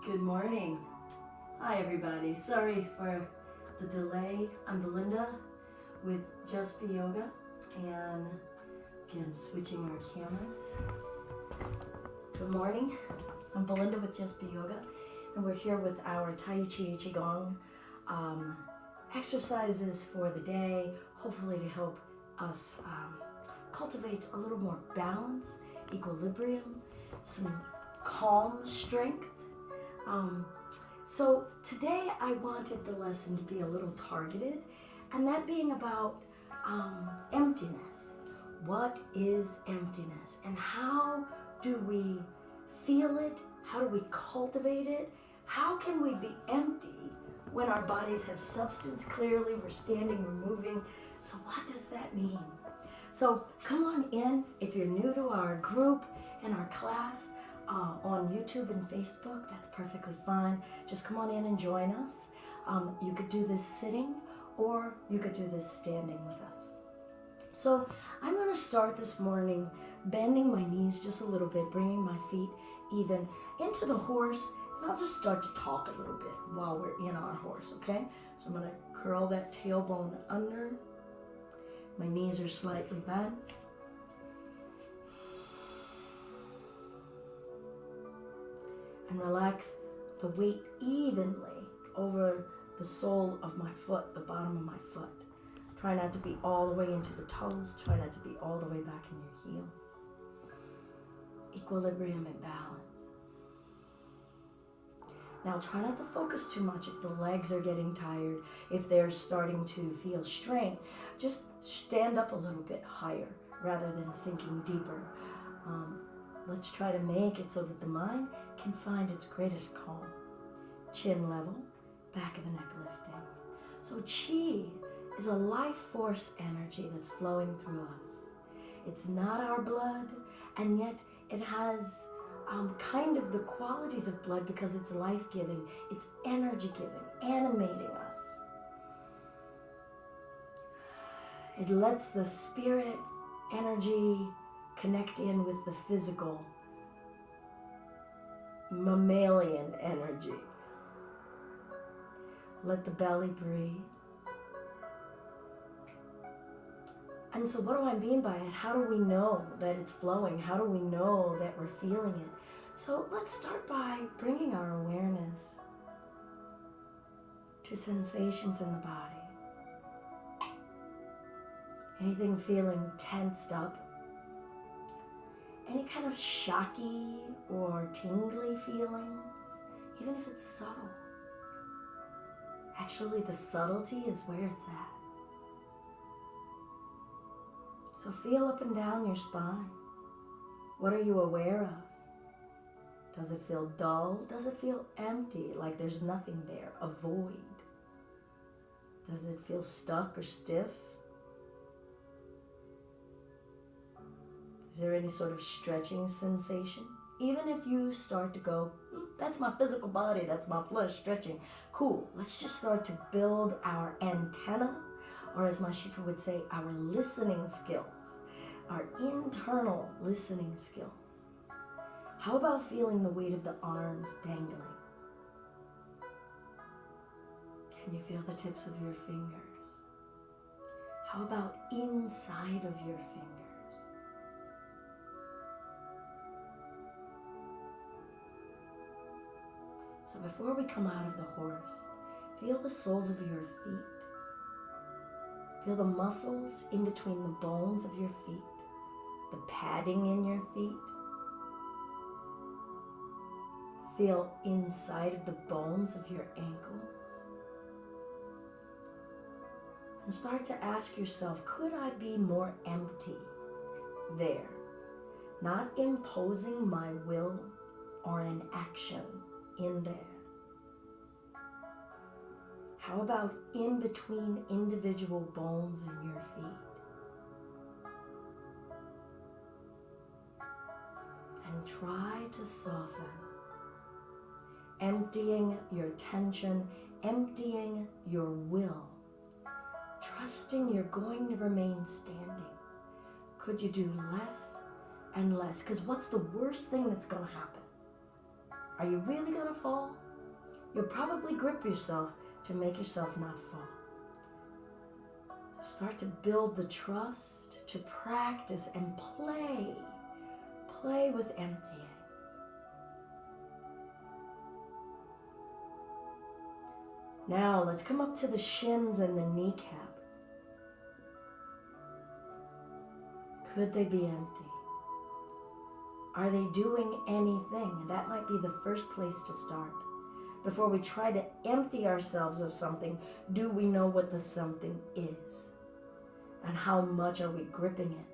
Good morning. Hi everybody. Sorry for the delay. I'm Belinda with Just Be Yoga, and again switching our cameras. Good morning. I'm Belinda with Just Be Yoga, and we're here with our Tai Chi Qigong exercises for the day, hopefully to help us cultivate a little more balance, equilibrium, some calm strength. So today I wanted the lesson to be a little targeted, and that being about emptiness. What is emptiness, and how do we feel it? How do we cultivate it? How can we be empty when our bodies have substance? Clearly, we're standing, we're moving. So what does that mean? So come on in if you're new to our group and our class. On YouTube and Facebook, that's perfectly fine. Just come on in and join us. You could do this sitting, or you could do this standing with us. So I'm going to start this morning bending my knees just a little bit, bringing my feet even into the horse, and I'll just start to talk a little bit while we're in our horse, okay? So I'm going to curl that tailbone under. My knees are slightly bent. And relax the weight evenly over the sole of my foot, the bottom of my foot. Try not to be all the way into the toes. Try not to be all the way back in your heels. Equilibrium and balance. Now try not to focus too much if the legs are getting tired, if they're starting to feel strain. Just stand up a little bit higher rather than sinking deeper. Let's try to make it so that the mind can find its greatest calm. Chin level, back of the neck lifting. So Qi is a life force energy that's flowing through us. It's not our blood, and yet it has kind of the qualities of blood because it's life-giving, it's energy-giving, animating us. It lets the spirit energy connect in with the physical, mammalian energy. Let the belly breathe. And so what do I mean by it? How do we know that it's flowing? How do we know that we're feeling it? So let's start by bringing our awareness to sensations in the body. Anything feeling tensed up? Any kind of shocky or tingly feelings, even if it's subtle. Actually, the subtlety is where it's at. So feel up and down your spine. What are you aware of? Does it feel dull? Does it feel empty, like there's nothing there, a void? Does it feel stuck or stiff? Is there any sort of stretching sensation? Even if you start to go, that's my physical body, that's my flesh stretching. Cool, let's just start to build our antenna, or as my Shifa would say, our listening skills, our internal listening skills. How about feeling the weight of the arms dangling? Can you feel the tips of your fingers? How about inside of your fingers? So before we come out of the horse, feel the soles of your feet. Feel the muscles in between the bones of your feet, the padding in your feet. Feel inside of the bones of your ankles. And start to ask yourself, could I be more empty there? Not imposing my will or an action in there. How about in between individual bones in your feet? And try to soften, emptying your tension, emptying your will, trusting you're going to remain standing. Could you do less and less? Because what's the worst thing that's going to happen? Are you really gonna fall? You'll probably grip yourself to make yourself not fall. Start to build the trust, to practice and play. Play with emptying. Now let's come up to the shins and the kneecap. Could they be empty? Are they doing anything? That might be the first place to start. Before we try to empty ourselves of something, do we know what the something is? And how much are we gripping it?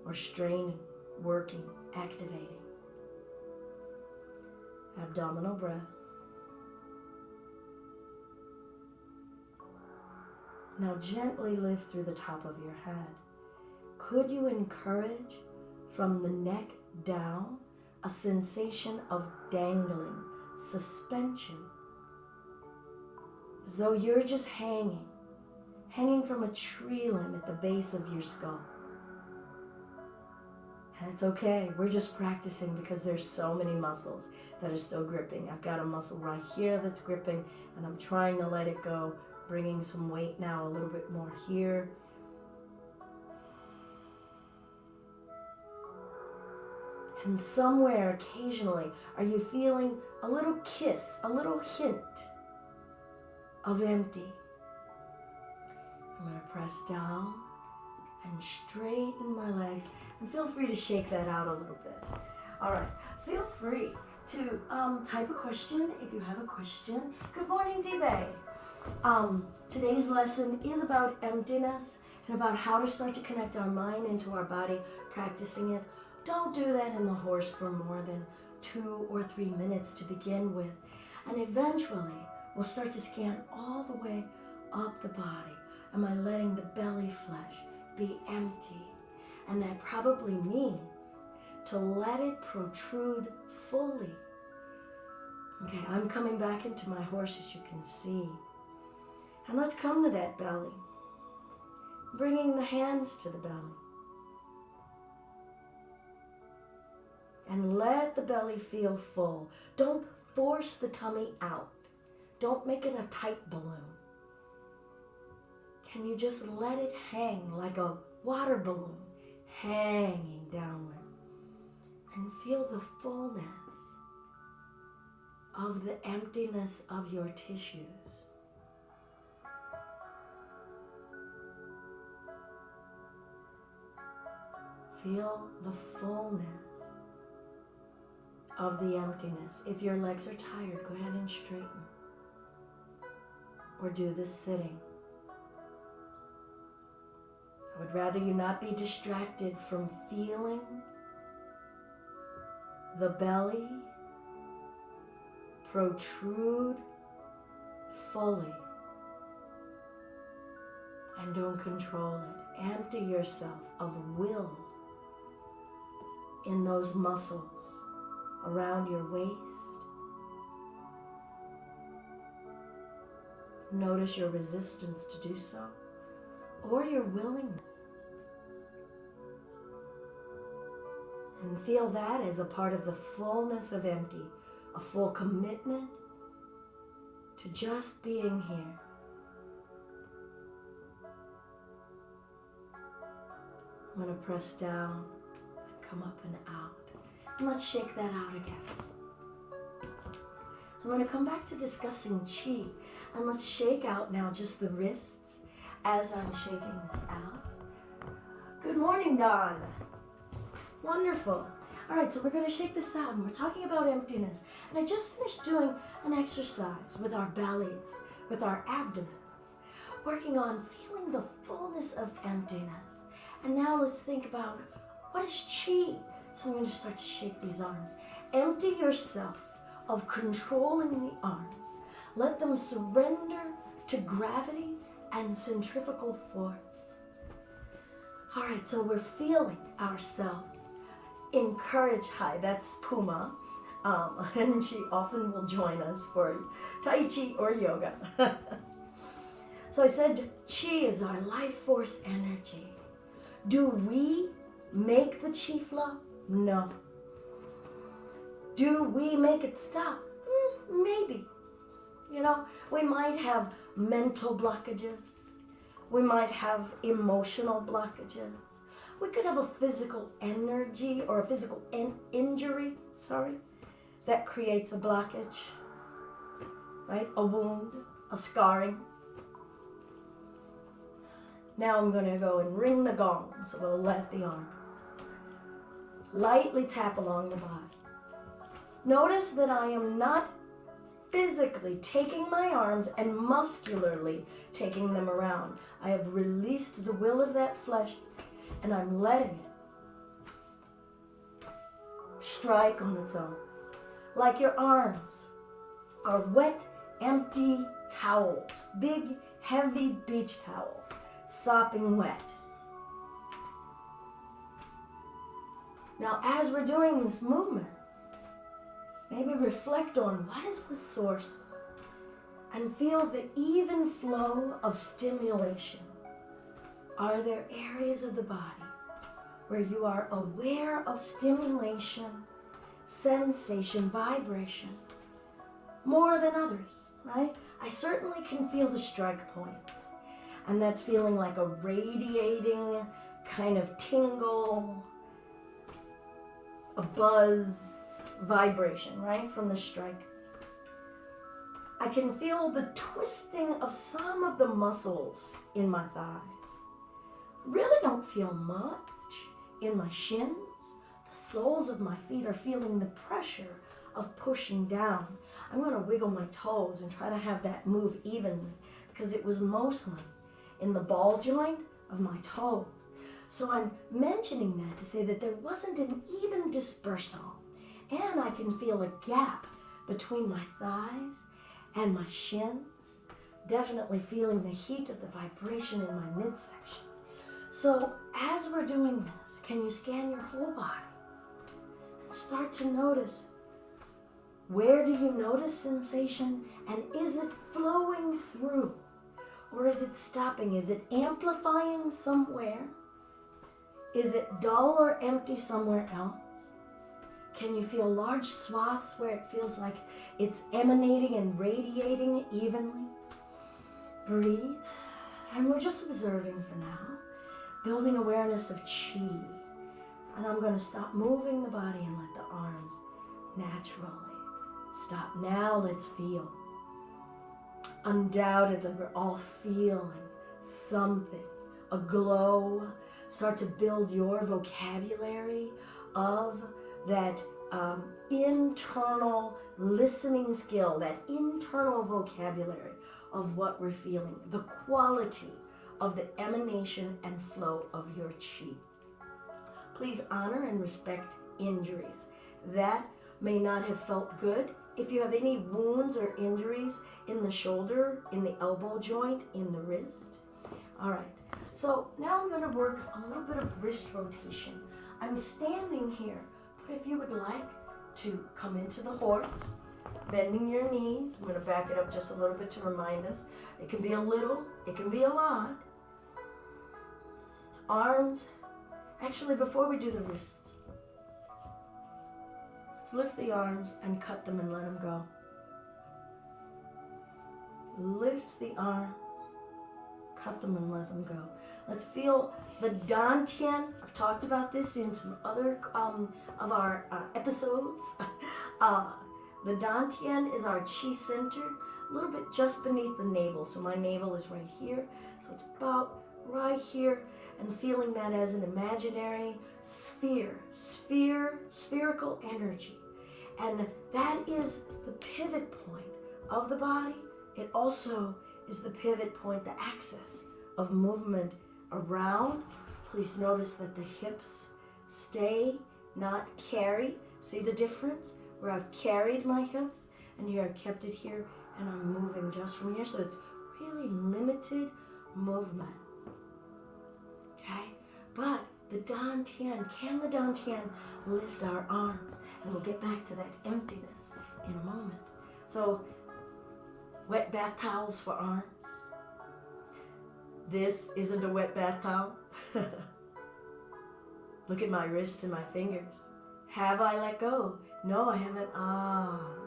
Or straining, working, activating? Abdominal breath. Now gently lift through the top of your head. Could you encourage from the neck down a sensation of dangling, suspension? As though you're just hanging from a tree limb at the base of your skull. And it's okay, we're just practicing because there's so many muscles that are still gripping. I've got a muscle right here that's gripping and I'm trying to let it go, bringing some weight now a little bit more here. And somewhere occasionally, are you feeling a little kiss, a little hint of empty? I'm going to press down and straighten my legs. And feel free to shake that out a little bit. All right, feel free to type a question if you have a question. Good morning, D-Bay. Today's lesson is about emptiness and about how to start to connect our mind into our body, practicing it. Don't do that in the horse for more than 2 or 3 minutes to begin with. And eventually, we'll start to scan all the way up the body. Am I letting the belly flesh be empty? And that probably means to let it protrude fully. Okay, I'm coming back into my horse, as you can see. And let's come to that belly. Bringing the hands to the belly. And let the belly feel full. Don't force the tummy out. Don't make it a tight balloon. Can you just let it hang like a water balloon, hanging downward? And feel the fullness of the emptiness of your tissues. Feel the fullness of the emptiness. If your legs are tired, go ahead and straighten. Or do this sitting. I would rather you not be distracted from feeling the belly protrude fully. And don't control it. Empty yourself of will in those muscles around your waist. Notice your resistance to do so, or your willingness. And feel that as a part of the fullness of empty, a full commitment to just being here. I'm going to press down and come up and out. And let's shake that out again. So I'm going to come back to discussing Qi. And let's shake out now just the wrists as I'm shaking this out. Good morning, Dawn. Wonderful. All right, so we're going to shake this out, and we're talking about emptiness. And I just finished doing an exercise with our bellies, with our abdomens, working on feeling the fullness of emptiness. And now let's think about, what is Qi? So I'm going to start to shake these arms. Empty yourself of controlling the arms. Let them surrender to gravity and centrifugal force. All right, so we're feeling ourselves encourage. Hi, that's Puma. And she often will join us for Tai Chi or yoga. So I said Qi is our life force energy. Do we make the Qi flow? No. Do we make it stop? Maybe. We might have mental blockages. We might have emotional blockages. We could have a physical energy or a physical injury, that creates a blockage, right? A wound, a scarring. Now I'm going to go and ring the gong, so we'll let the arm lightly tap along the body. Notice that I am not physically taking my arms and muscularly taking them around. I have released the will of that flesh, and I'm letting it strike on its own. Like your arms are wet, empty towels, big, heavy beach towels, sopping wet. Now, as we're doing this movement, maybe reflect on what is the source and feel the even flow of stimulation. Are there areas of the body where you are aware of stimulation, sensation, vibration, more than others, right? I certainly can feel the strike points, and that's feeling like a radiating kind of tingle, a buzz, vibration, right, from the strike. I can feel the twisting of some of the muscles in my thighs. Really don't feel much in my shins. The soles of my feet are feeling the pressure of pushing down. I'm going to wiggle my toes and try to have that move evenly because it was mostly in the ball joint of my toes. So I'm mentioning that to say that there wasn't an even dispersal, and I can feel a gap between my thighs and my shins, definitely feeling the heat of the vibration in my midsection. So as we're doing this, can you scan your whole body and start to notice, where do you notice sensation, and is it flowing through, or is it stopping? Is it amplifying somewhere? Is it dull or empty somewhere else? Can you feel large swaths where it feels like it's emanating and radiating evenly? Breathe. And we're just observing for now, building awareness of Qi. And I'm going to stop moving the body and let the arms naturally stop. Now let's feel. Undoubtedly, we're all feeling something, a glow. Start to build your vocabulary of that internal listening skill, that internal vocabulary of what we're feeling, the quality of the emanation and flow of your Qi. Please honor and respect injuries. That may not have felt good. If you have any wounds or injuries in the shoulder, in the elbow joint, in the wrist. All right. So now I'm going to work a little bit of wrist rotation. I'm standing here, but if you would like to come into the horse, bending your knees, I'm going to back it up just a little bit to remind us. It can be a little, it can be a lot. Arms, actually before we do the wrists, let's lift the arms and cut them and let them go. Lift the arms, cut them and let them go. Let's feel the dantian. I've talked about this in some other of our episodes. The dantian is our Qi center, a little bit just beneath the navel. So my navel is right here. So it's about right here, and feeling that as an imaginary spherical energy. And that is the pivot point of the body. It also is the pivot point, the axis of movement around. Please notice that the hips stay, not carry. See the difference? Where I've carried my hips, and here I've kept it here, and I'm moving just from here. So it's really limited movement. Okay? But the dantian, can the dantian lift our arms? And we'll get back to that emptiness in a moment. So, wet bath towels for arms. This isn't a wet bath towel. Look at my wrists and my fingers. Have I let go? No, I haven't.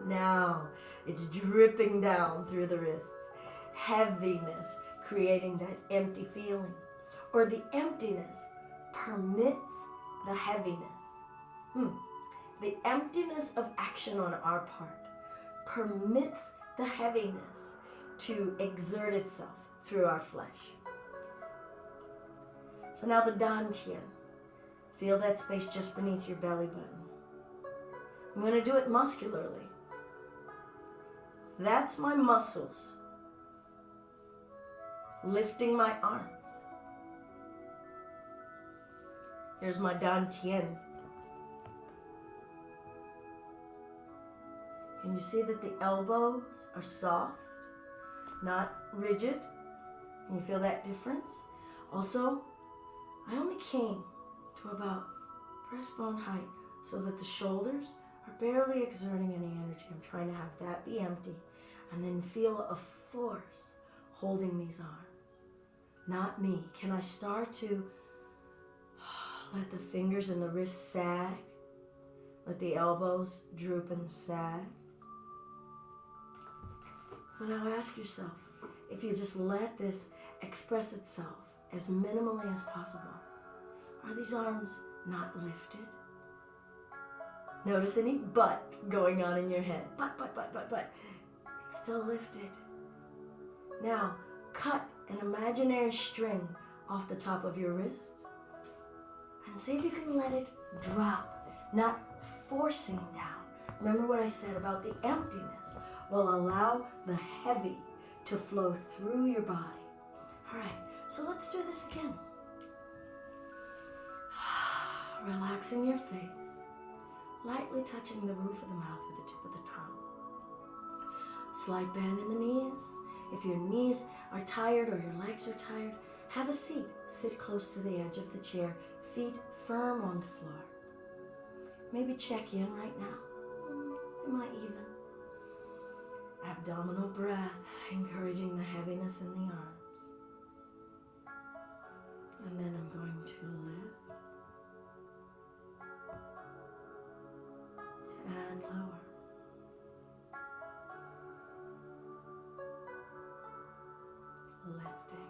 Now it's dripping down through the wrists. Heaviness, creating that empty feeling. Or the emptiness permits the heaviness. The emptiness of action on our part permits the heaviness to exert itself through our flesh. So now the dantian. Feel that space just beneath your belly button. I'm going to do it muscularly. That's my muscles lifting my arms. Here's my dantian. Can you see that the elbows are soft, not rigid? Can you feel that difference? Also, I only came to about breastbone height so that the shoulders are barely exerting any energy. I'm trying to have that be empty. And then feel a force holding these arms. Not me. Can I start to let the fingers and the wrists sag? Let the elbows droop and sag? So now ask yourself, if you just let this express itself as minimally as possible, are these arms not lifted? Notice any but going on in your head. But. It's still lifted. Now, cut an imaginary string off the top of your wrists and see if you can let it drop, not forcing down. Remember what I said about the emptiness will allow the heavy to flow through your body. All right, so let's do this again. Relaxing your face, lightly touching the roof of the mouth with the tip of the tongue. Slight bend in the knees. If your knees are tired or your legs are tired, have a seat. Sit close to the edge of the chair, feet firm on the floor. Maybe check in right now. Am I even? Abdominal breath, encouraging the heaviness in the arms. And then I'm going to lift and lower. Lifting.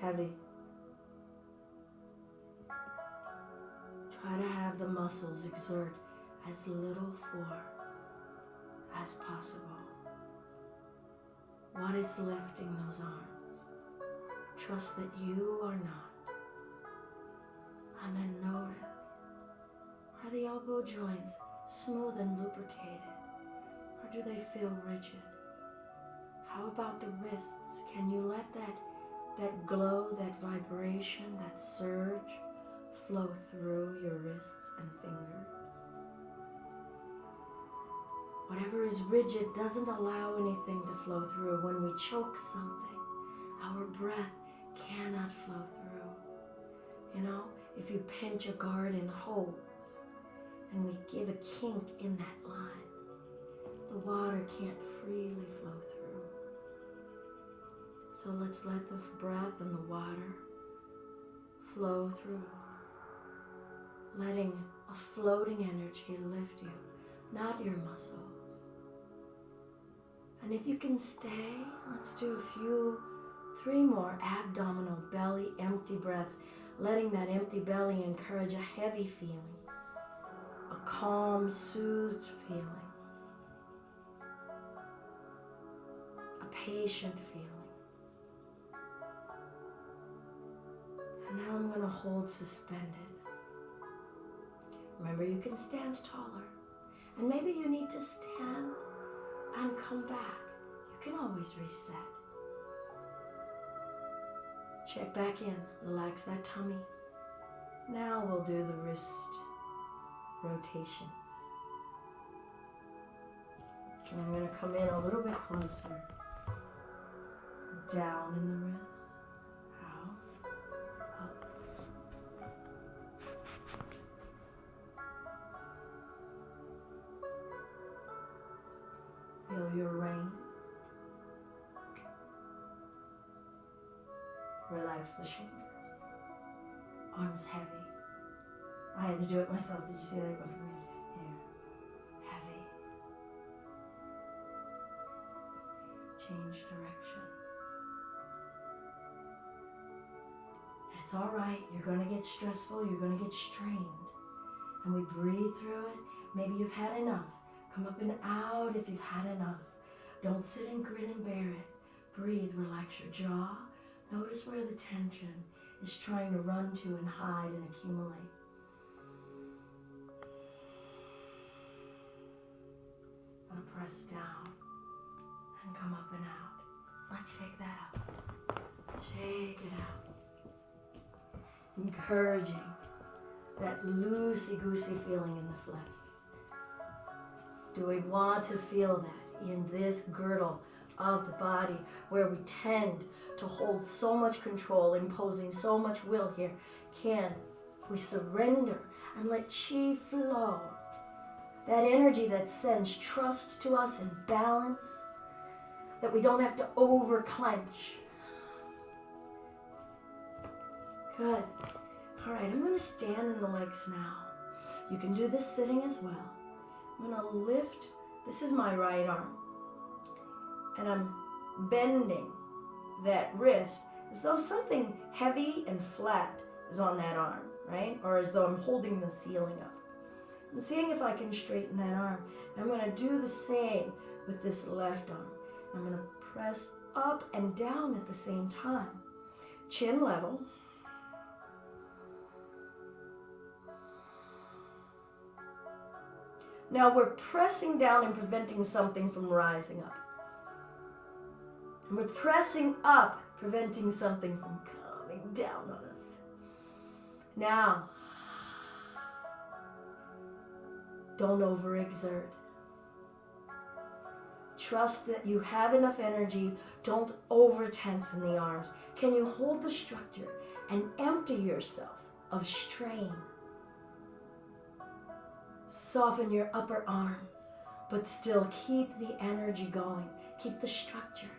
Heavy. Try to have the muscles exert as little force as possible. What is lifting those arms? Trust that you are not. And then notice, are the elbow joints smooth and lubricated? Or do they feel rigid? How about the wrists? Can you let that glow, that vibration, that surge flow through your wrists and fingers? Whatever is rigid doesn't allow anything to flow through. When we choke something, our breath cannot flow through. You know, if you pinch a garden hose and we give a kink in that line, the water can't freely flow through. So let's let the breath and the water flow through, letting a floating energy lift you, not your muscles. And if you can stay, let's do 3 more abdominal belly empty breaths, letting that empty belly encourage a heavy feeling, a calm, soothed feeling, a patient feeling. And now I'm going to hold suspended. Remember, you can stand taller. And maybe you need to stand and come back. You can always reset. Check back in. Relax that tummy. Now we'll do the wrist rotations. And I'm going to come in a little bit closer. Down in the wrist. Out. Up. Feel your range. Relax the shoulders. Arms heavy. I had to do it myself. Did you see that? Go from here. change direction. It's all right. You're going to get stressful. You're going to get strained. And we breathe through it. Maybe you've had enough. Come up and out if you've had enough. Don't sit and grin and bear it. Breathe, relax your jaw. Notice where the tension is trying to run to and hide and accumulate. I'm going to press down and come up and out. Let's shake that out. Shake it out. Encouraging that loosey-goosey feeling in the flesh. Do we want to feel that in this girdle of the body where we tend to hold so much control, imposing so much will here? Can we surrender and let Qi flow? That energy that sends trust to us and balance, that we don't have to over-clench. Good. All right, I'm going to stand in the legs now. You can do this sitting as well. I'm going to lift. This is my right arm. And I'm bending that wrist as though something heavy and flat is on that arm, right? Or as though I'm holding the ceiling up. And seeing if I can straighten that arm. And I'm going to do the same with this left arm. I'm going to press up and down at the same time. Chin level. Now we're pressing down and preventing something from rising up. And we're pressing up, preventing something from coming down on us. Now, don't overexert. Trust that you have enough energy. Don't over-tense in the arms. Can you hold the structure and empty yourself of strain? Soften your upper arms, but still keep the energy going. Keep the structure.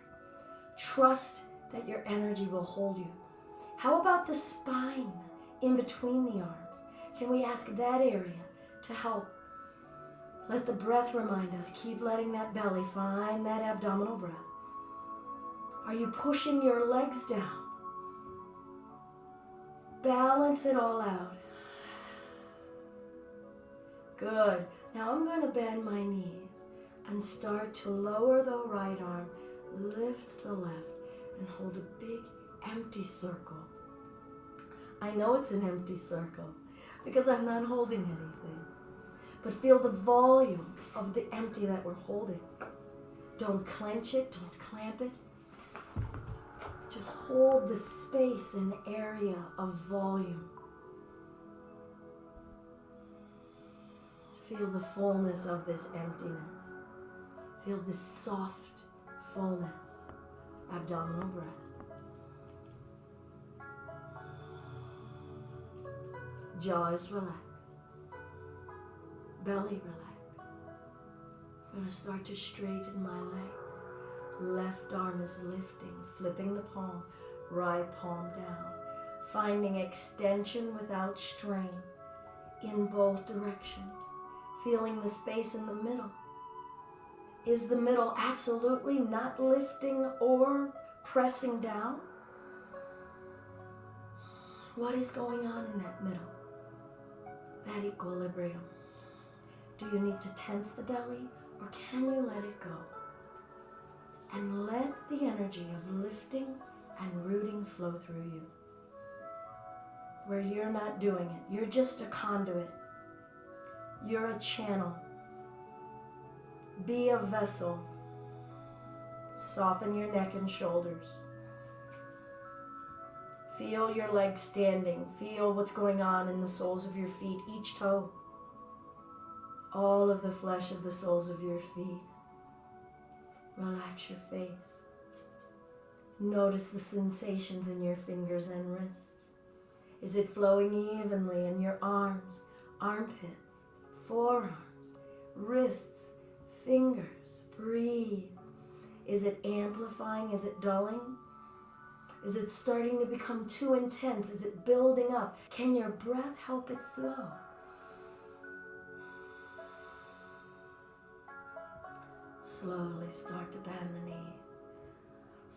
Trust that your energy will hold you. How about the spine in between the arms? Can we ask that area to help? Let the breath remind us. Keep letting that belly find that abdominal breath. Are you pushing your legs down? Balance it all out. Good. Now I'm going to bend my knees and start to lower the right arm, lift the left, and hold a big empty circle. I know it's an empty circle because I'm not holding anything. But feel the volume of the empty that we're holding. Don't clench it, don't clamp it. Just hold the space and area of volume. Feel the fullness of this emptiness. Feel this soft fullness. Abdominal breath. Jaw is relaxed. Belly relaxed. I'm going to start to straighten my legs. Left arm is lifting, flipping the palm, right palm down. Finding extension without strain in both directions. Feeling the space in the middle. Is the middle absolutely not lifting or pressing down? What is going on in that middle? That equilibrium. Do you need to tense the belly or can you let it go? And let the energy of lifting and rooting flow through you. Where you're not doing it. You're just a conduit. You're a channel. Be a vessel. Soften your neck and shoulders. Feel your legs standing. Feel what's going on in the soles of your feet, each toe. All of the flesh of the soles of your feet. Relax your face. Notice the sensations in your fingers and wrists. Is it flowing evenly in your arms, armpits, forearms, wrists, fingers? Breathe. Is it amplifying? Is it dulling? Is it starting to become too intense? Is it building up? Can your breath help it flow? Slowly start to bend the knees.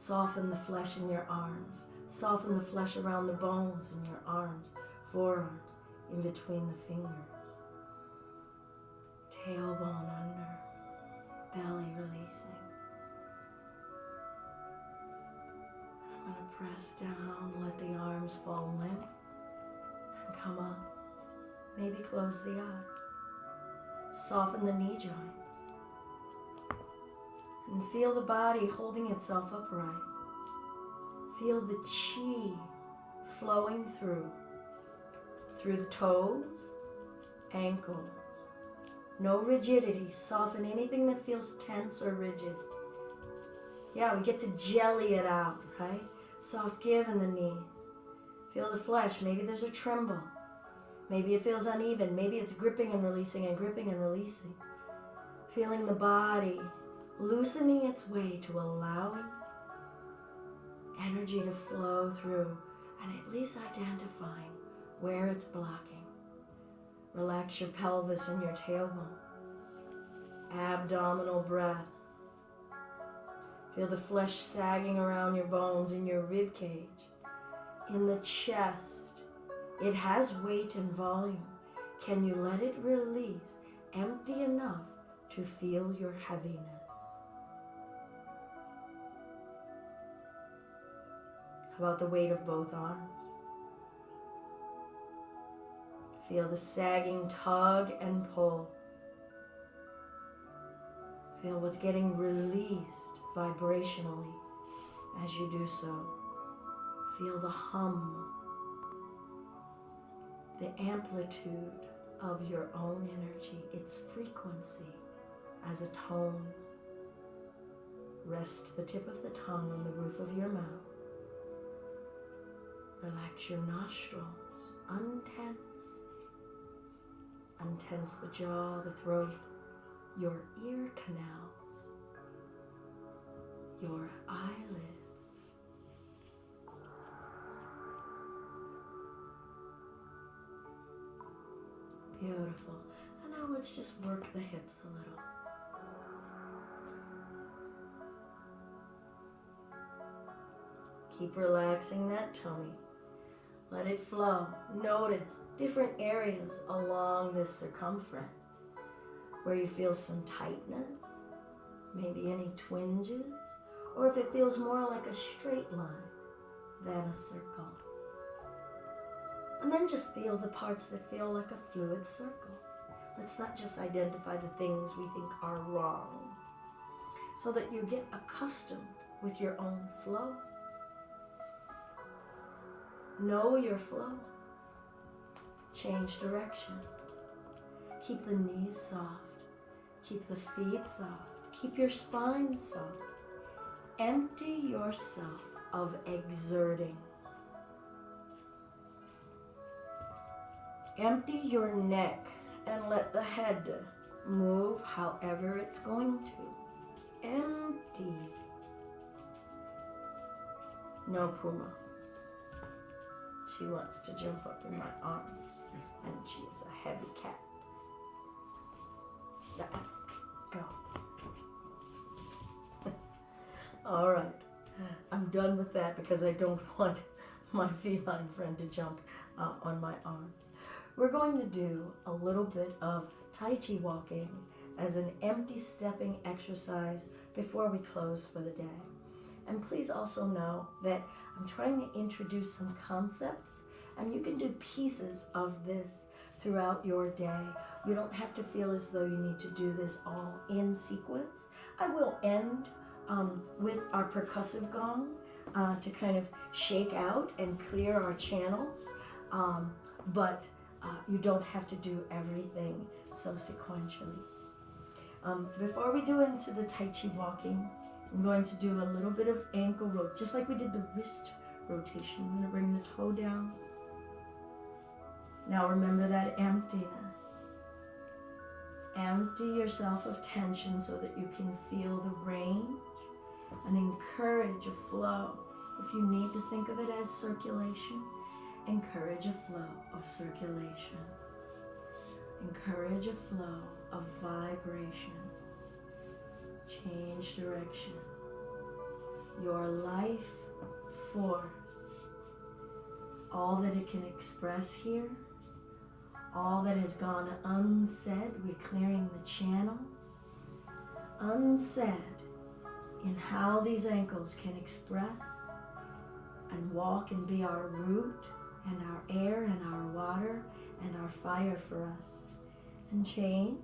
Soften the flesh in your arms. Soften the flesh around the bones in your arms, forearms, in between the fingers. Tailbone under, belly releasing. I'm going to press down, let the arms fall limp, and come up. Maybe close the eyes. Soften the knee joints. And feel the body holding itself upright. Feel the chi flowing through the toes, ankles. No rigidity. Soften anything that feels tense or rigid. Yeah, we get to jelly it out, right? Soft give in the knees. Feel the flesh. Maybe there's a tremble. Maybe it feels uneven. Maybe it's gripping and releasing and gripping and releasing. Feeling the body loosening its way to allowing energy to flow through and at least identifying where it's blocking. Relax your pelvis and your tailbone. Abdominal breath. Feel the flesh sagging around your bones in your rib cage. In the chest. It has weight and volume. Can you let it release, empty enough to feel your heaviness? How about the weight of both arms? Feel the sagging tug and pull. Feel what's getting released vibrationally as you do so. Feel the hum, the amplitude of your own energy, its frequency as a tone. Rest the tip of the tongue on the roof of your mouth. Relax your nostrils, untense. Untense the jaw, the throat, your ear canals, your eyelids. Beautiful. And now let's just work the hips a little. Keep relaxing that tummy. Let it flow. Notice different areas along this circumference where you feel some tightness, maybe any twinges, or if it feels more like a straight line than a circle. And then just feel the parts that feel like a fluid circle. Let's not just identify the things we think are wrong, so that you get accustomed with your own flow. Know your flow. Change direction. Keep the knees soft. Keep the feet soft. Keep your spine soft. Empty yourself of exerting. Empty your neck and let the head move however it's going to. Empty. No Puma. She wants to jump up in my arms, and she is a heavy cat. Go. All right. I'm done with that because I don't want my feline friend to jump on my arms. We're going to do a little bit of Tai Chi walking as an empty stepping exercise before we close for the day. And please also know that I'm trying to introduce some concepts, and you can do pieces of this throughout your day. You don't have to feel as though you need to do this all in sequence. I will end with our percussive gong to kind of shake out and clear our channels, but you don't have to do everything so sequentially. Before we go into the Tai Chi walking, I'm going to do a little bit of ankle rotate, just like we did the wrist rotation. I'm going to bring the toe down. Now remember that emptiness. Empty yourself of tension so that you can feel the range and encourage a flow. If you need to think of it as circulation, encourage a flow of circulation. Encourage a flow of vibration. Change direction. your life force, all that it can express here, all that has gone unsaid, we're clearing the channels, unsaid in how these ankles can express and walk and be our root and our air and our water and our fire for us. And change.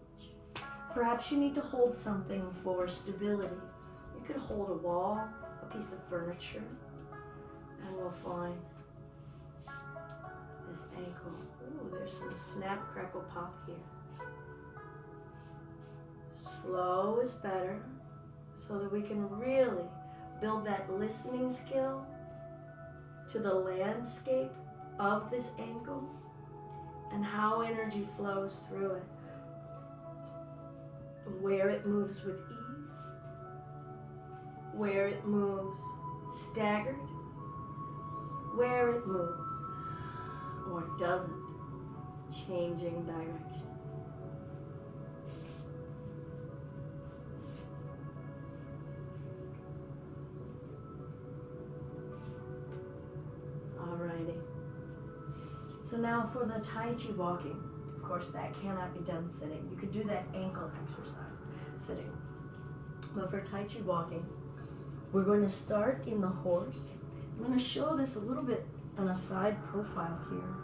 Perhaps you need to hold something for stability. You could hold a wall, a piece of furniture, and we'll find this ankle. Ooh, there's some snap, crackle, pop here. Slow is better so that we can really build that listening skill to the landscape of this ankle and how energy flows through it, where it moves with ease, where it moves staggered, where it moves or doesn't, changing direction. Alrighty. So now for the Tai Chi walking, of course that cannot be done sitting. You could do that ankle exercise sitting. But for Tai Chi walking, we're going to start in the horse. I'm going to show this a little bit on a side profile here.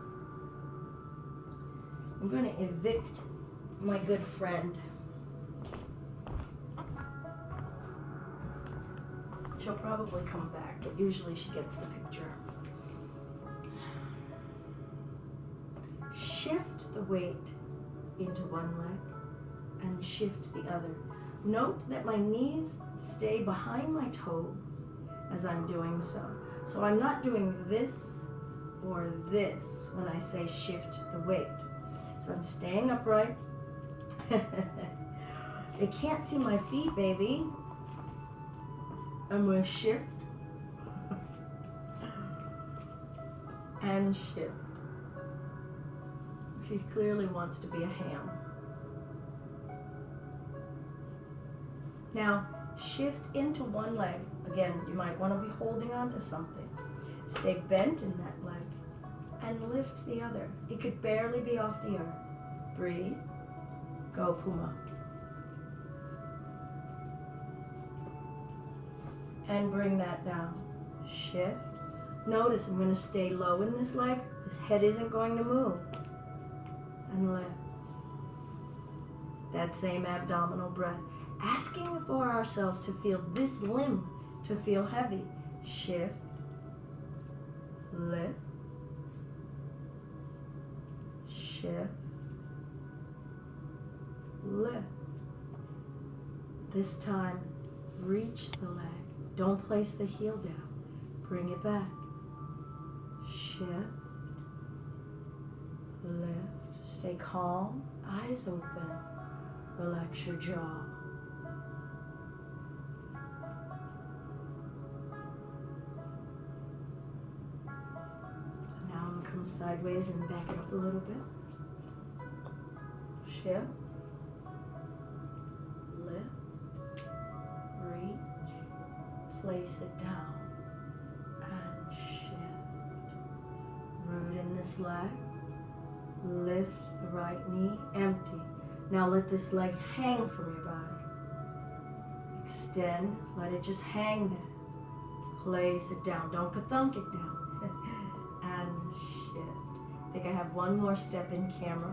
I'm going to evict my good friend. She'll probably come back, but usually she gets the picture. Shift the weight into one leg and shift the other. Note that my knees stay behind my toes as I'm doing so. So I'm not doing this or this when I say shift the weight. So I'm staying upright. It can't see my feet, baby. I'm going to shift and shift. She clearly wants to be a ham. Now, shift into one leg. Again, you might want to be holding on to something. Stay bent in that leg and lift the other. It could barely be off the earth. Breathe. Go, Puma. And bring that down. Shift. Notice I'm going to stay low in this leg. This head isn't going to move. And lift. That same abdominal breath. Asking for ourselves to feel this limb to feel heavy. Shift. Lift. Shift. Lift. This time, reach the leg. Don't place the heel down. Bring it back. Shift. Lift. Stay calm. Eyes open. Relax your jaw. So now I'm going to come sideways and back it up a little bit. Shift. Lift. Reach. Place it down. And shift. Root in this leg. Lift the right knee. Empty. Now let this leg hang from your body. Extend. Let it just hang there. Place it down. Don't ka-thunk it down. And shift. I think I have one more step in camera.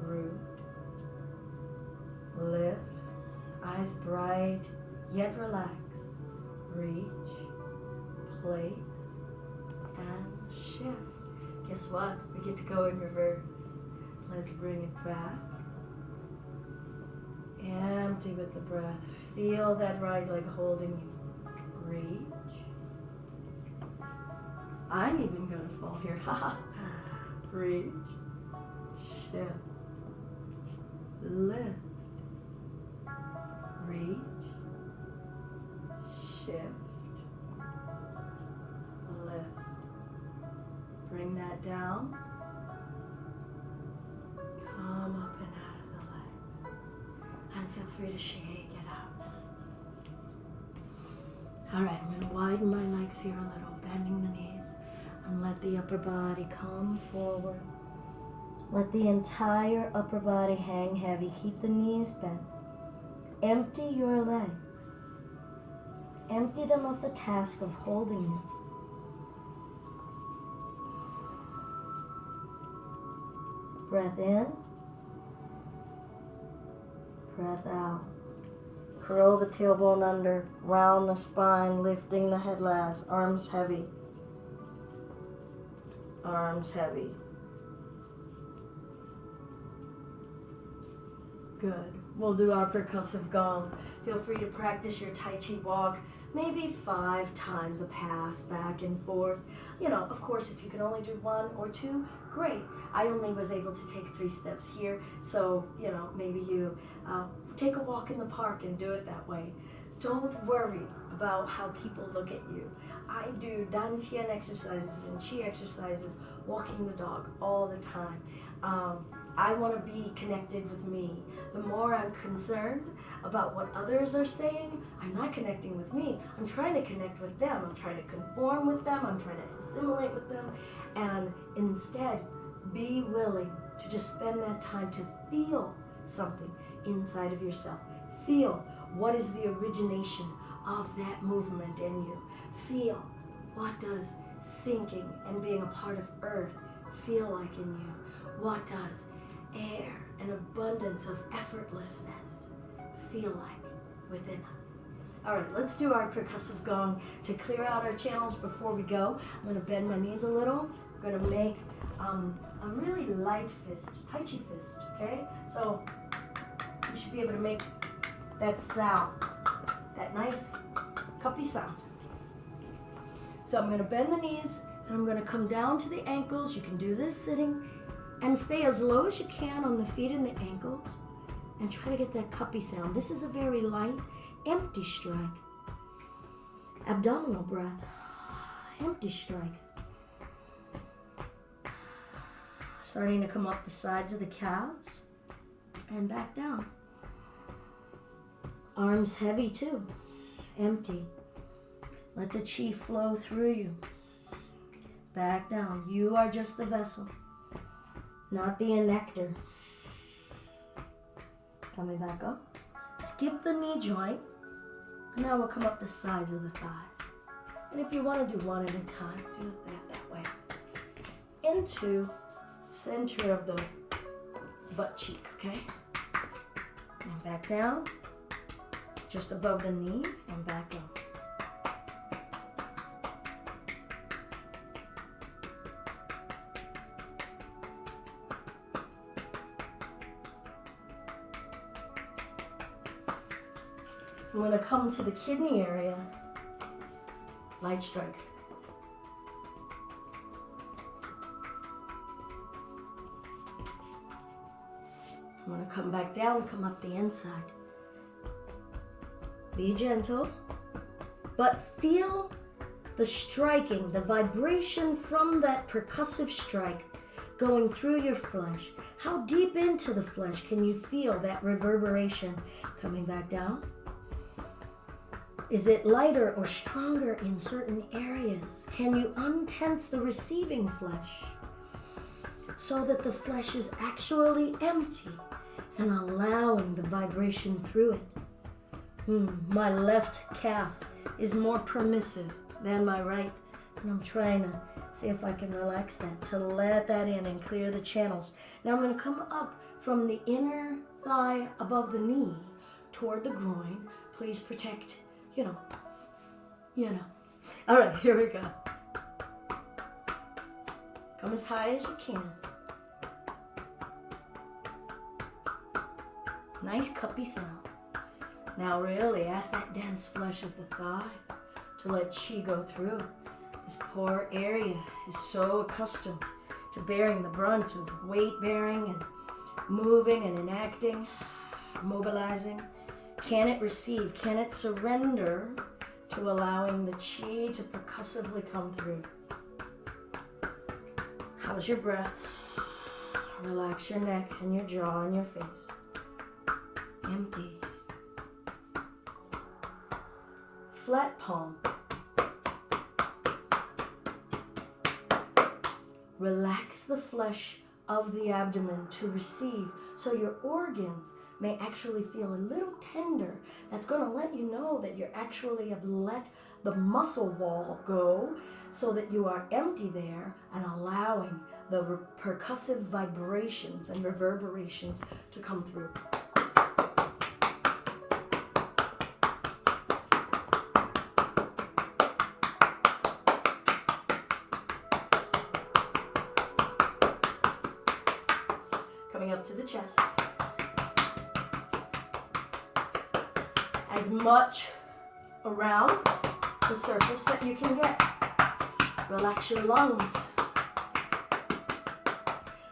Root. Lift. Eyes bright, yet relaxed. Reach. Place. And shift. Guess what? We get to go in reverse. Let's bring it back. Empty with the breath. Feel that right leg holding you. Reach. I'm even going to fall here. Reach. Shift. Lift. Reach. Shift. Lift. Bring that down. Come up and out of the legs. And feel free to shake it out. All right, I'm gonna widen my legs here a little, bending the knees, and let the upper body come forward. Let the entire upper body hang heavy. Keep the knees bent. Empty your legs. Empty them of the task of holding you. Breath in. Breath out. Curl the tailbone under. Round the spine, lifting the head last. Arms heavy. Arms heavy. Good. We'll do our percussive gong. Feel free to practice your Tai Chi walk, maybe 5 times a pass, back and forth. You know, of course, if you can only do 1 or 2, great. I only was able to take 3 steps here, so, you know, maybe you take a walk in the park and do it that way. Don't worry about how people look at you. I do dantian exercises and Qi exercises, walking the dog all the time. I want to be connected with me. The more I'm concerned about what others are saying, I'm not connecting with me. I'm trying to connect with them. I'm trying to conform with them. I'm trying to assimilate with them. And instead, be willing to just spend that time to feel something inside of yourself. Feel what is the origination of that movement in you. Feel what does sinking and being a part of earth feel like in you. What does air and abundance of effortlessness feel like within us? All right, let's do our percussive gong to clear out our channels before we go. I'm going to bend my knees a little. I'm going to make a really light fist, Tai Chi fist, okay? So you should be able to make that sound, that nice cuppy sound. So I'm going to bend the knees and I'm going to come down to the ankles. You can do this sitting and stay as low as you can on the feet and the ankles and try to get that cuppy sound. This is a very light, empty strike. Abdominal breath, empty strike. Starting to come up the sides of the calves and back down. Arms heavy too, empty. Let the chi flow through you. Back down. You are just the vessel, not the enectar. Coming back up. Skip the knee joint. And now we'll come up the sides of the thighs. And if you want to do one at a time, do that way. Into center of the butt cheek, okay? And back down. Just above the knee and back up. I'm going to come to the kidney area, light strike. I'm going to come back down, come up the inside. Be gentle, but feel the striking, the vibration from that percussive strike going through your flesh. How deep into the flesh can you feel that reverberation coming back down? Is it lighter or stronger in certain areas? Can you untense the receiving flesh so that the flesh is actually empty and allowing the vibration through it? My left calf is more permissive than my right, and I'm trying to see if I can relax that, to let that in and clear the channels. Now I'm going to come up from the inner thigh above the knee toward the groin. Please protect, you know. All right, here we go. Come as high as you can. Nice cuppy sound. Now really ask that dense flesh of the thighs to let chi go through. This poor area is so accustomed to bearing the brunt of weight bearing and moving and enacting, mobilizing. Can it receive? Can it surrender to allowing the chi to percussively come through? How's your breath? Relax your neck and your jaw and your face. flat palm. Relax the flesh of the abdomen to receive, so your organs may actually feel a little tender. That's going to let you know that you actually have let the muscle wall go, so that you are empty there and allowing the percussive vibrations and reverberations to come through. Coming up to the chest. As much around the surface that you can get. Relax your lungs.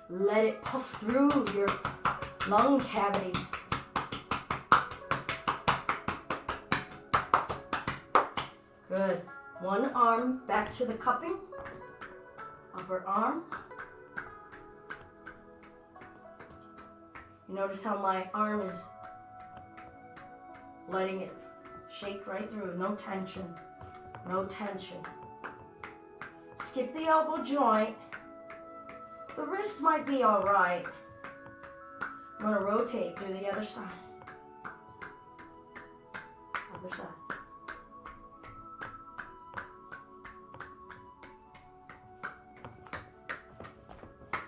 Let it puff through your lung cavity. Good. One arm back to the cupping. Upper arm. You notice how my arm is letting it shake right through. No tension. No tension. Skip the elbow joint. The wrist might be all right. I'm going to rotate to the other side. Other side.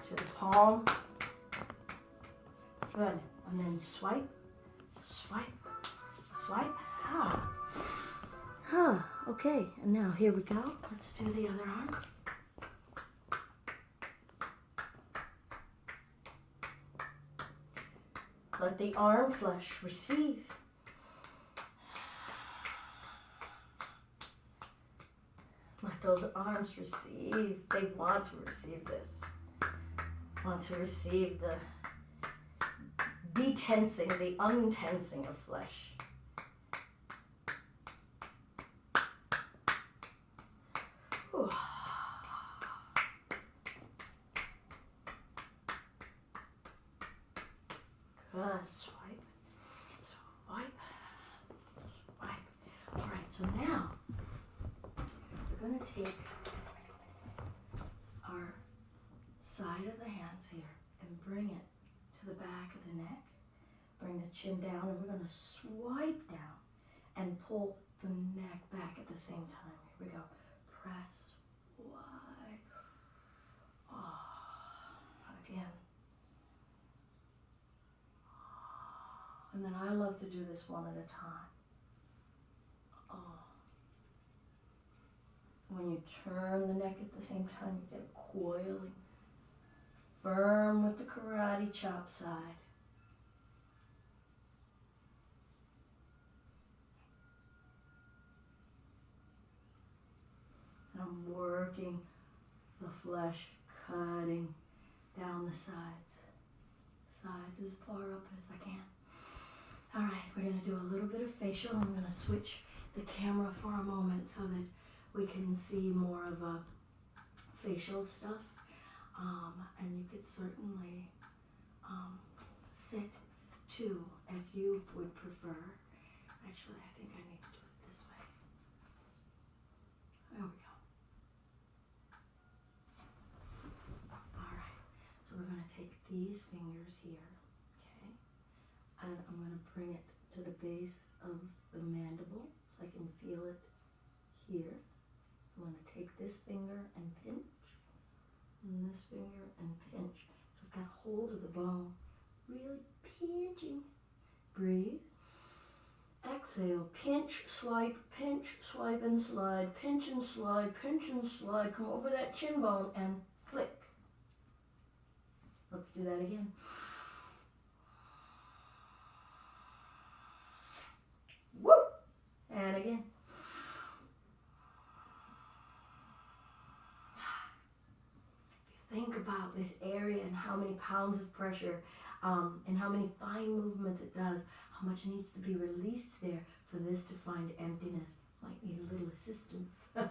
To the palm. Good. And then swipe, swipe, swipe. Okay. And now here we go. Let's do the other arm. Let the arm flesh receive. Let those arms receive. They want to receive this. Want to receive the detensing, the untensing of flesh. Ooh. Good. Swipe, swipe, swipe. All right, so now we're going to take our side of the hands here and bring it to the back of the neck. Bring the chin down, and we're going to swipe down and pull the neck back at the same time. Here we go. Press, swipe. Again. And then I love to do this one at a time. When you turn the neck at the same time, you get coiling. Firm with the karate chop side. And I'm working the flesh, cutting down the sides. Sides as far up as I can. All right, we're going to do a little bit of facial. I'm going to switch the camera for a moment so that we can see more of a facial stuff. And you could certainly sit too if you would prefer. Actually, I think I need to do it this way. There we go. All right, so we're going to take these fingers here. And I'm going to bring it to the base of the mandible so I can feel it here. I'm going to take this finger and pinch, and this finger and pinch. So I've got hold of the bone, really pinching. Breathe. Exhale, pinch, swipe, and slide, pinch and slide, pinch and slide. Come over that chin bone and flick. Let's do that again. Woo! And again. Think about this area and how many pounds of pressure and how many fine movements it does, how much needs to be released there for this to find emptiness. Might need a little assistance. I'm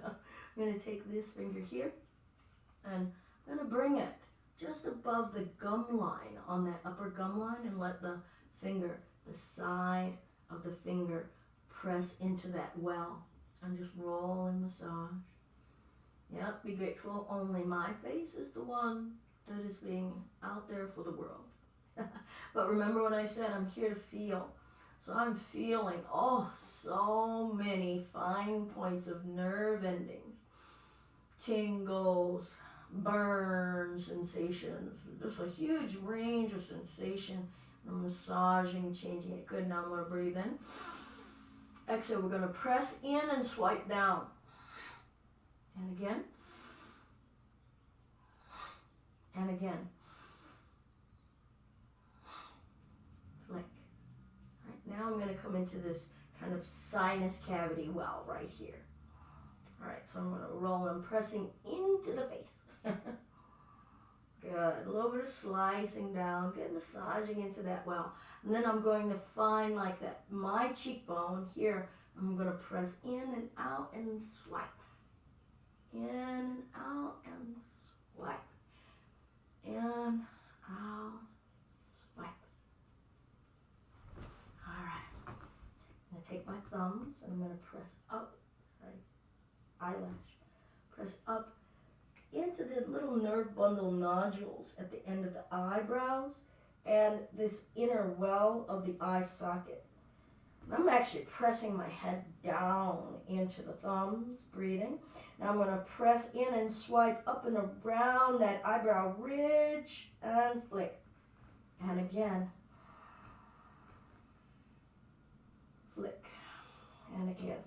going to take this finger here and I'm going to bring it just above the gum line, on that upper gum line, and let the finger, the side of the finger, press into that well and just roll and massage. Yep, be grateful only my face is the one that is being out there for the world. But remember what I said, I'm here to feel. So I'm feeling, so many fine points of nerve endings, tingles, burn sensations, just a huge range of sensation. I'm massaging, changing it. Good, now I'm going to breathe in. Exhale, we're going to press in and swipe down. And again. And again. Flick. All right, now I'm going to come into this kind of sinus cavity well right here. All right, so I'm going to roll and pressing into the face. Good. A little bit of slicing down. Good. Massaging into that well. And then I'm going to find like that, my cheekbone here. I'm going to press in and out and swipe. In and out and swipe. In, out, swipe. All right. I'm going to take my thumbs and I'm going to press up. Eyelash. Press up into the little nerve bundle nodules at the end of the eyebrows and this inner well of the eye socket. I'm actually pressing my head down into the thumbs, breathing. Now I'm going to press in and swipe up and around that eyebrow ridge and flick. And again. Flick. And again.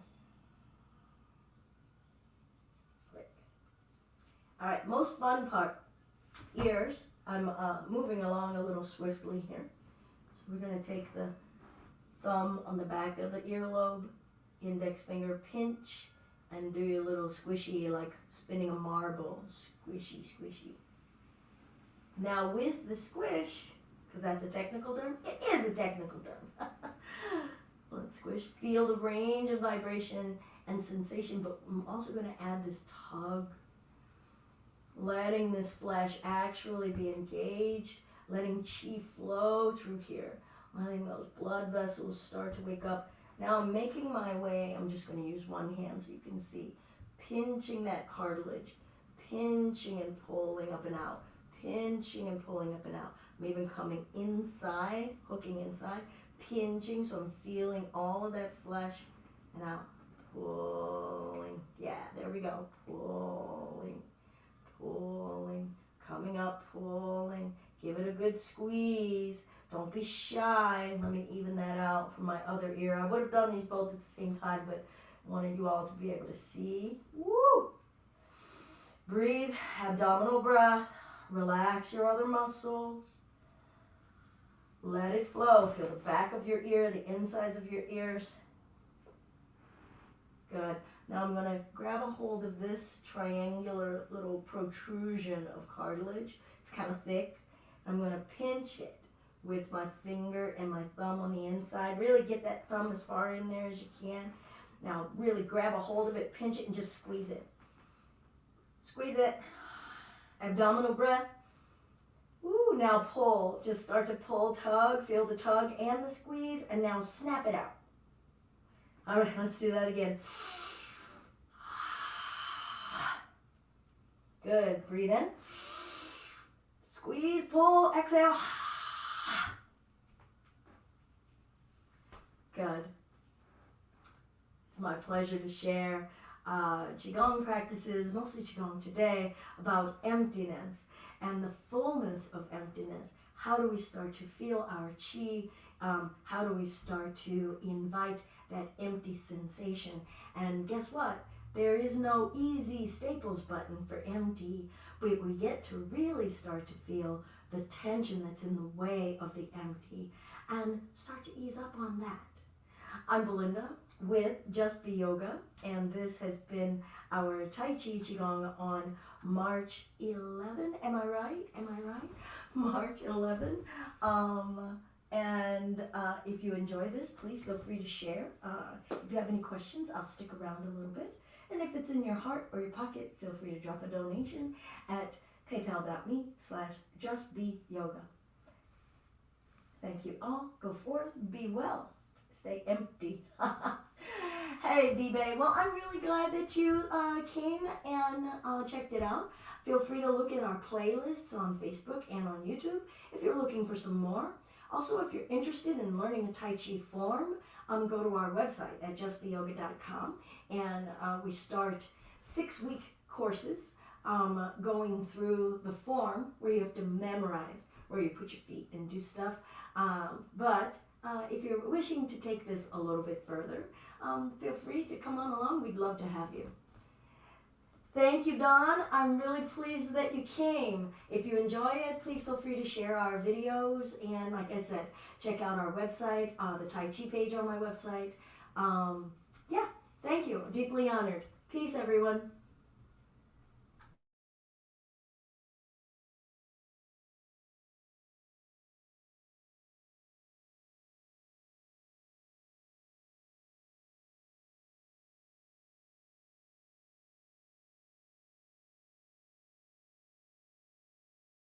All right, most fun part, ears. I'm moving along a little swiftly here. So we're going to take the thumb on the back of the earlobe, index finger pinch, and do your little squishy, like spinning a marble. Squishy, squishy. Now with the squish, because that's a technical term, it is a technical term. Let's squish. Feel the range of vibration and sensation, but I'm also going to add this tug. Letting this flesh actually be engaged, letting chi flow through here, letting those blood vessels start to wake up. Now I'm making my way, I'm just going to use one hand so you can see, pinching that cartilage, pinching and pulling up and out, pinching and pulling up and out. I'm even coming inside, hooking inside, pinching, so I'm feeling all of that flesh and out, pulling. Yeah, there we go, pulling. Pulling, coming up, pulling. Give it a good squeeze. Don't be shy. Let me even that out from my other ear. I would have done these both at the same time, but I wanted you all to be able to see. Woo! Breathe, abdominal breath. Relax your other muscles. Let it flow. Feel the back of your ear, the insides of your ears. Good. Now I'm going to grab a hold of this triangular little protrusion of cartilage. It's kind of thick. I'm going to pinch it with my finger and my thumb on the inside. Really get that thumb as far in there as you can. Now really grab a hold of it, pinch it, and just squeeze it. Squeeze it. Abdominal breath. Woo, now pull. Just start to pull, tug. Feel the tug and the squeeze. And now snap it out. All right, let's do that again. Good. Breathe in. Squeeze, pull, exhale. Good. It's my pleasure to share Qigong practices, mostly Qigong today, about emptiness and the fullness of emptiness. How do we start to feel our chi? How do we start to invite that empty sensation? And guess what? There is no easy staples button for empty. We get to really start to feel the tension that's in the way of the empty and start to ease up on that. I'm Belinda with Just Be Yoga, and this has been our Tai Chi Qigong on March 11. Am I right? March 11. And if you enjoy this, please feel free to share. If you have any questions, I'll stick around a little bit. And if it's in your heart or your pocket, feel free to drop a donation at paypal.me/justbeyoga. Thank you all. Go forth, be well, stay empty. Hey, B-Bay. Well, I'm really glad that you came and checked it out. Feel free to look at our playlists on Facebook and on YouTube if you're looking for some more. Also, if you're interested in learning a Tai Chi form, go to our website at justbeyoga.com, and we start 6-week courses going through the form where you have to memorize where you put your feet and do stuff. But if you're wishing to take this a little bit further, feel free to come on along. We'd love to have you. Thank you, Dawn. I'm really pleased that you came. If you enjoy it, please feel free to share our videos. And like I said, check out our website, the Tai Chi page on my website. Yeah, thank you. Deeply honored. Peace, everyone.